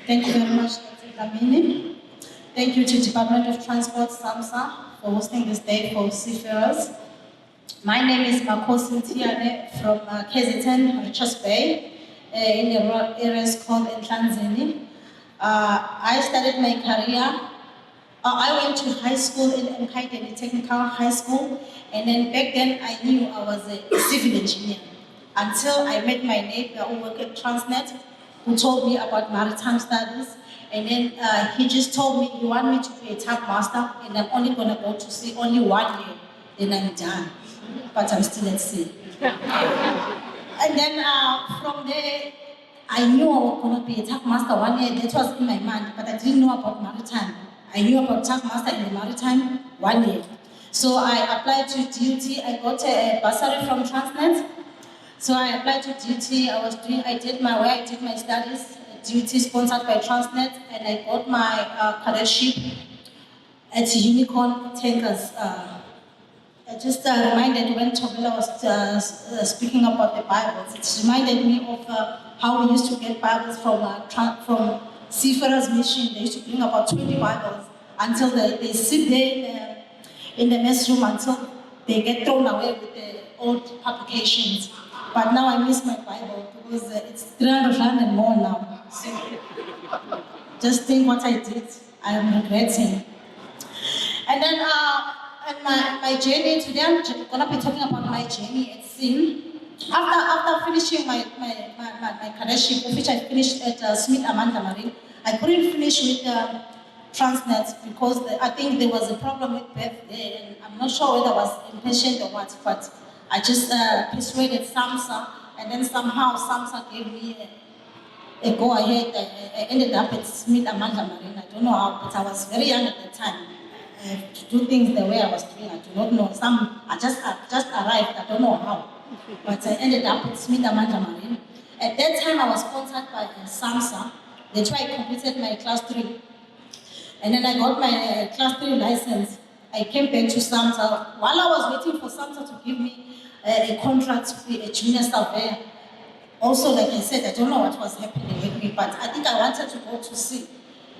Thank you very much, Dr. Lamini. Thank you to Department of Transport, SAMSA, for hosting this day for seafarers. My name is Makosi Tiane from KZN, Richards Bay, in the rural areas called Entlanzeni. I started my career. I went to high school in Nkaideni Technical High School, and then back then I knew I was a civil engineer until I met my neighbor who worked at Transnet, who told me about maritime studies. And then he just told me, you want me to be a tug master, and I'm only going to go to sea only 1 year, then I'm done. But I'm still at sea. And then from there, I knew I was going to be a tug master 1 year. That was in my mind, but I didn't know about maritime. I knew about tug master in the maritime 1 year. So I applied to DUT. I got a bursary from Transnet. So I applied to DUT. I did my studies. DUT sponsored by Transnet, and I got my cadetship at Unicorn Tankers. I just reminded when Tobela was speaking about the Bibles, it reminded me of how we used to get Bibles from Seafarer's mission. They used to bring about 20 Bibles until they sit there in the mess room until they get thrown away with the old publications. But now I miss my Bible because it's 300 rand and more now. So just think what I did. I am regretting. And then my journey today, I'm gonna be talking about my journey at sea. After finishing my cadetship, which I finished at Smith Amanda Marine, I couldn't finish with Transnet because I think there was a problem with Beth there, and I'm not sure whether I was impatient or what, but I just persuaded SAMSA, and then somehow SAMSA gave me a go-ahead. I ended up at Smith Amanda Marine. I don't know how, but I was very young at the time. To do things the way I was doing, I do not know. I just arrived, I don't know how. But I ended up at Smith Amanda Marine. At that time, I was sponsored by SAMSA. That's why I completed my class 3. And then I got my class 3 license. I came back to SAMSA. While I was waiting for SAMSA to give me a contract to be a junior surveyor, also, like I said, I don't know what was happening with me, but I think I wanted to go to sea.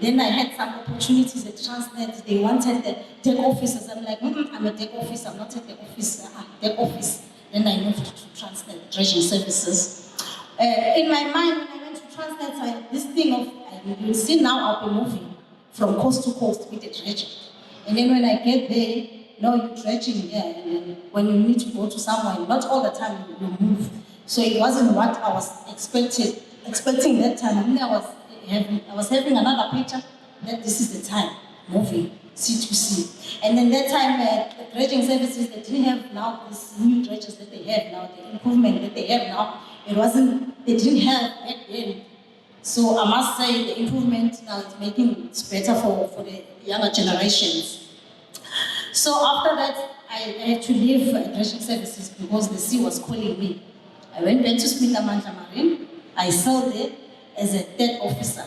Then I had some opportunities at Transnet. They wanted the deck officers. I'm like, I'm a deck officer, I'm not a deck officer. Deck office. Then I moved to Transnet, dredging services. In my mind, when I went to Transnet, this thing of, you see now I'll be moving from coast to coast with the dredging. And then when I get there, no, you're dredging here. And then when you need to go to somewhere, not all the time you move. So it wasn't what I was expecting that time. I mean, I was having another picture that this is the time, moving sea to sea. And then that time, the dredging services, they didn't have now these new dredges that they have now, the improvement that they have now. They didn't have back then. So I must say the improvement now is making it better for the younger generations. So after that, I had to leave dredging services because the sea was calling me. I went back to Smith Amanda Marine. I served there as a third officer.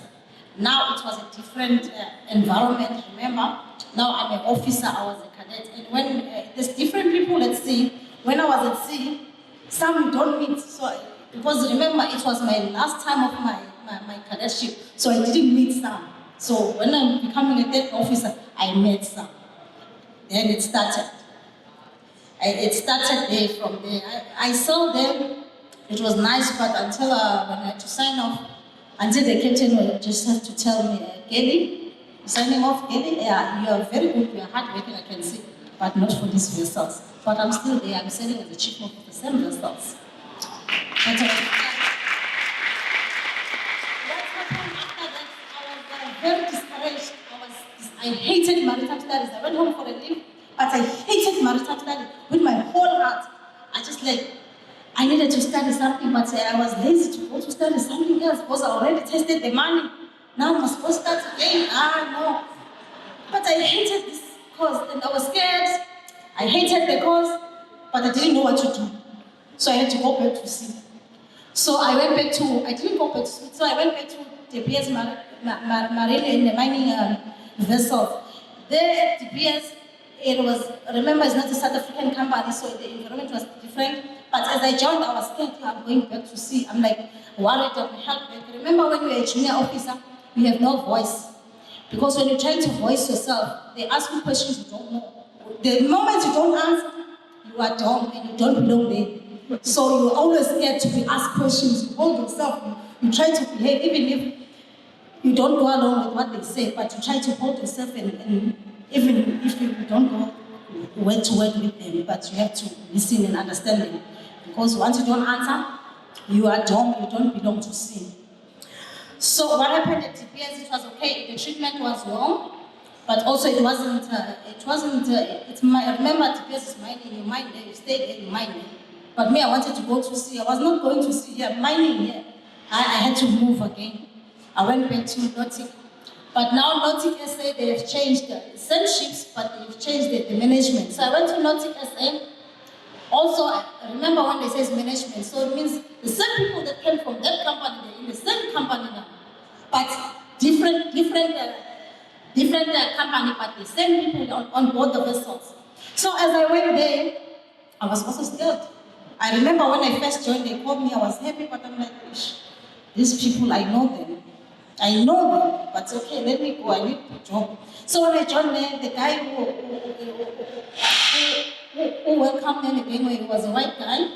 Now it was a different environment, remember? Now I'm an officer, I was a cadet. And when there's different people at sea, when I was at sea, some you don't meet. So, because remember, it was my last time of my cadetship, so I didn't meet some. So when I'm becoming a third officer, I met some. Then it started. It started there from there. I saw them. It was nice, but until when I had to sign off, until the captain would just have to tell me, Kelly, signing off, Kelly, yeah, you are very good, you are hardworking, I can see, but not for these vessels. But I'm still there, I'm sailing as a chief of the same vessels. But what happened after that, I was very discouraged. I hated maritime studies. I went home for a leave, but I hated maritime studies with my whole heart. I needed to study something, but I was lazy to go to study something else because I already tested the money. Now I must go start again. No. But I hated this course and I was scared. I hated the course, but I didn't know what to do. So I had to go back to sea. So I didn't go back to sea, so I went back to DPS Marine in the mining vessel. There at DPS, remember it's not a South African company, so the environment was different. But as I joined, I was scared, I'm going back to sea. I'm like worried of my health. Remember when you were a junior officer, you have no voice. Because when you try to voice yourself, they ask you questions you don't know. The moment you don't answer, you are dumb and you don't belong there. So you're always scared to be asked questions. You hold yourself, you try to behave, even if you don't go along with what they say, but you try to hold yourself and even if you don't go word to word with them, but you have to listen and understand them. Because once you don't answer, you are dumb, you don't belong to sin. So what happened at TPS, it was okay, the treatment was wrong, but also it wasn't, I remember TPS is mining, you mine there, you stay there, you mine there. But me, I wanted to go to sea. I was not going to sea here, mining here. I had to move again. I went back to Nautic. But now Nautic SA, they have changed the same ships, but they've changed the management. So I went to Nautic SA. Also, I remember when they say management, so it means the same people that came from that company, they're in the same company now. But different company, but the same people on board the vessels. So as I went there, I was also scared. I remember when I first joined, they called me, I was happy, but I'm like, these people, I know them. I know them, but okay, let me go, I need a job. So when I joined there, the guy who welcomed me again, he was a white guy.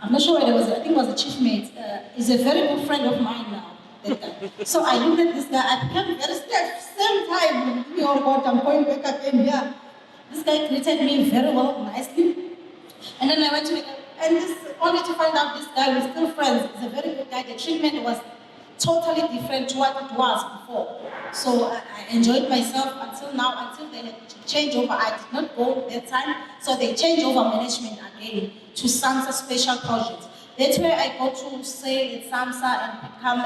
I'm not sure whether it was, I think it was a chief mate. He's a very good friend of mine now, that guy. So I looked at this guy, I became very scared. Same time, oh God, I'm going back again, yeah. This guy treated me very well, nicely. And then I went to, and this, only to find out this guy, we're still friends. He's a very good guy. The treatment was totally different to what it was before. So I enjoyed myself until now, until they changed over. I did not go that time, so they changed over management again to SAMSA special projects. That's where I got to say at SAMSA and become,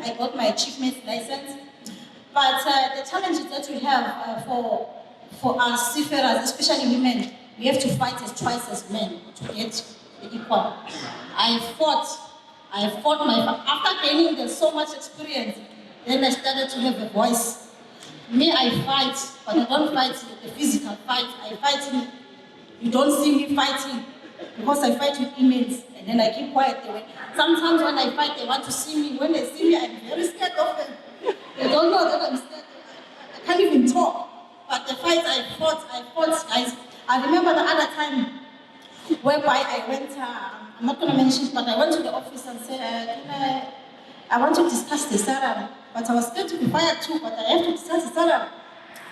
I got my achievement license. But the challenges that we have for us seafarers, especially women, we have to fight as twice as men to get the equal. I fought after gaining so much experience, then I started to have a voice. Me, I fight, but I don't fight the physical fight. I fight, you don't see me fighting, because I fight with emails, and then I keep quiet. Sometimes when I fight, they want to see me. When they see me, I'm very scared of them. They don't know that I'm scared. I can't even talk. But the fight I fought, guys. I remember the other time whereby I went, I'm not going to mention, but I went to the office and said, I want to discuss the salary, but I was scared to be fired too, but I have to discuss the salary.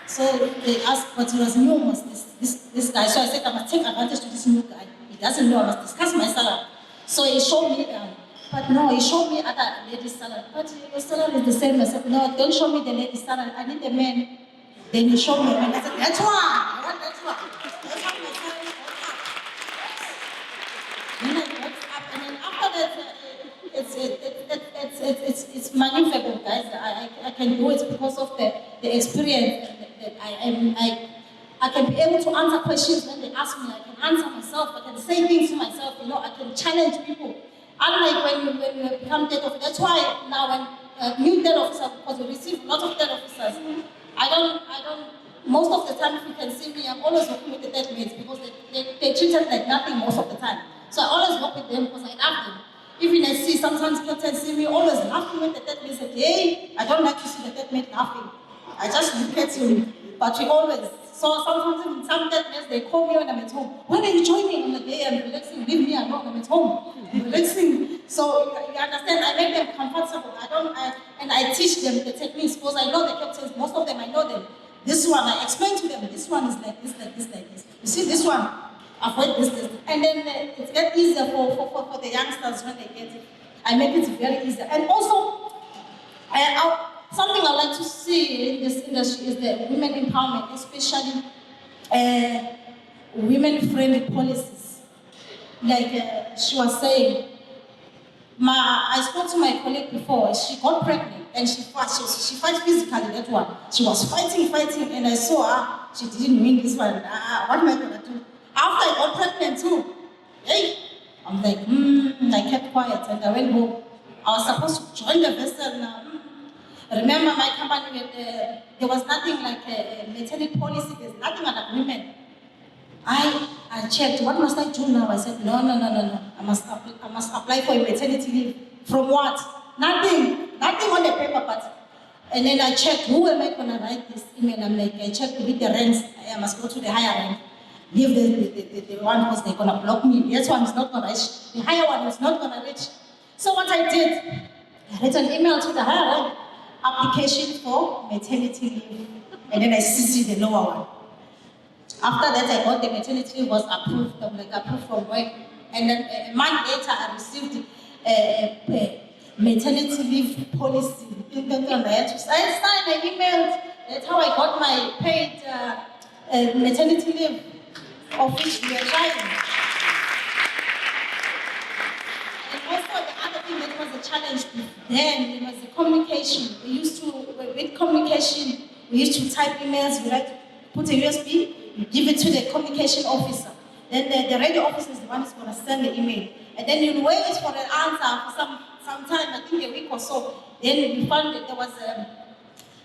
So they asked, but he was new, was this guy. So I said, I must take advantage of this new guy. He doesn't know, I must discuss my salary. So he showed me, but no, he showed me other ladies' salary. But your salary is the same. I said, no, don't show me the ladies' salary. I need the men. Then he showed me, and I said, that's one. I want that one. That's how my salary goes up. Then I got up, and then after that, it's magnificent, guys. I can do it because of the experience that I can be able to answer questions when they ask me. I can answer myself. I can say things to myself. You know, I can challenge people. Unlike when you become debt officer. That's why now when new debt officer, because we receive a lot of debt officers, I don't. Most of the time, if you can see me, I'm always working with the debt mates because they treat us like nothing most of the time. So I always work with them because I love them. Even I see sometimes captains see me always laughing when the debt mate said, hey, I don't like to see the debt mate laughing. I just look at him. But we always, so sometimes even some debt mates, they call me when I'm at home. When are you joining? I'm like, hey, I'm relaxing, leave me alone, I'm at home. I'm relaxing. So you understand, I make them comfortable. And I teach them the techniques because I know the captains, most of them I know them. This one, I explain to them, this one is like this, like this, like this. You see this one, avoid this. And then it gets easier for the youngsters when they get it. I make it very easy. And also, something I like to see in this industry is the women empowerment, especially women-friendly policies. Like she was saying, I spoke to my colleague before, she got pregnant and she fights physically, that one. She was fighting, and I saw her, she didn't win this one. What am I gonna do? After I got pregnant too, hey, I'm like, I kept quiet and I went home. I was supposed to join the vessel now. Remember my company, there was nothing like a maternity policy, there's nothing like women. I checked, what must I do now? I said, no. I must apply for a maternity leave. From what? Nothing. nothing on the paper, and then I checked, who am I gonna write this email? I'm like, I checked with the ranks, I must go to the higher rank. Give the one because they're gonna block me. This one is not gonna reach. The higher one is not gonna reach. So what I did, I wrote an email to the higher rank, application for maternity leave, and then I CC the lower one. After that, I got the maternity leave was approved. I'm like, approved from work. And then a month later, I received a maternity leave policy. I signed an email. That's how I got my paid maternity leave, of which we are trying. And also the other thing that was a challenge then, it was the communication. With communication, we used to type emails, we put a USB, you give it to the communication officer. Then the radio officer is the one who's going to send the email. And then you wait for an answer for some time, I think a week or so. Then we found that there was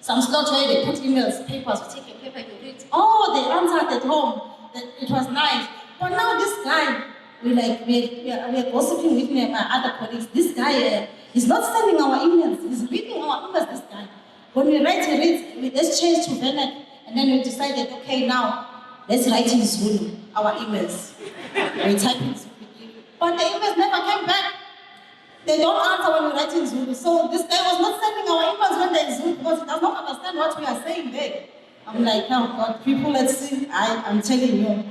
some slot where they put emails, papers, you take a paper, you read. Oh, they answered at home. It was nice. But now this guy, we're gossiping with me and my other colleagues. This guy is not sending our emails. He's reading our emails, this guy. When we write, he reads. Let's change to Vernet. And then we decided, okay, now, let's write in Zulu, our emails. We type in Zulu. But the emails never came back. They don't answer when we write in Zulu. So this guy was not sending our emails when they're in Zulu because he does not understand what we are saying there. I'm like, no, God, people, let's see. I'm telling you.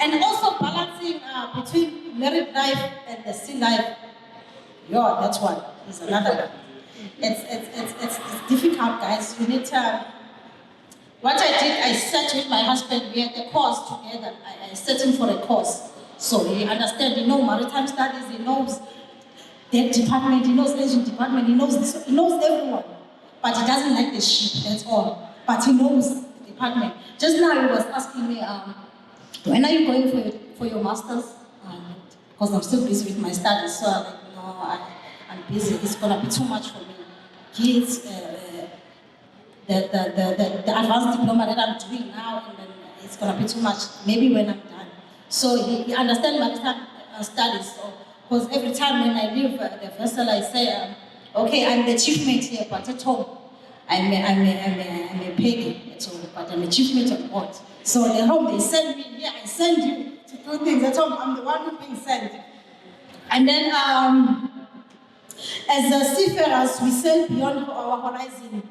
And also balancing between married life and the sea life. Yeah, that's one. Is another one. It's difficult, guys. You need to. What I did, I sat with my husband. We had a course together. I set him for a course. So he understands, he knows maritime studies, he knows that department, he knows Asian department, he knows this, he knows everyone. But he doesn't like the ship, that's all. But he knows the department. Just now he was asking me, when are you going for your master's? Because I'm still busy with my studies. So I'm like, no, I'm busy. It's gonna be too much for me. Kids, the advanced diploma that I'm doing now, and then it's gonna be too much. Maybe when I'm done. So he understands maritime studies. Because every time when I leave the vessel, I say, okay, I'm the chief mate here, but at home, I'm a peggy at home, but I'm a chief mate at board. So at home, they send me here, I send you to do things at home. I'm the one who's being sent. And then, as seafarers, we sail beyond our horizon,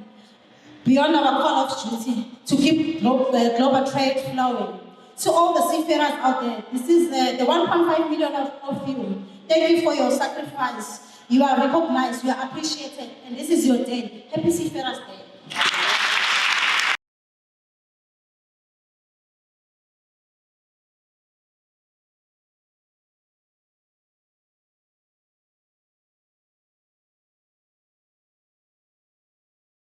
beyond our call of duty, to keep global trade flowing. To all the seafarers out there, this is the 1.5 million of you. Thank you for your sacrifice. You are recognized, you are appreciated, and this is your day. Happy Seafarers Day.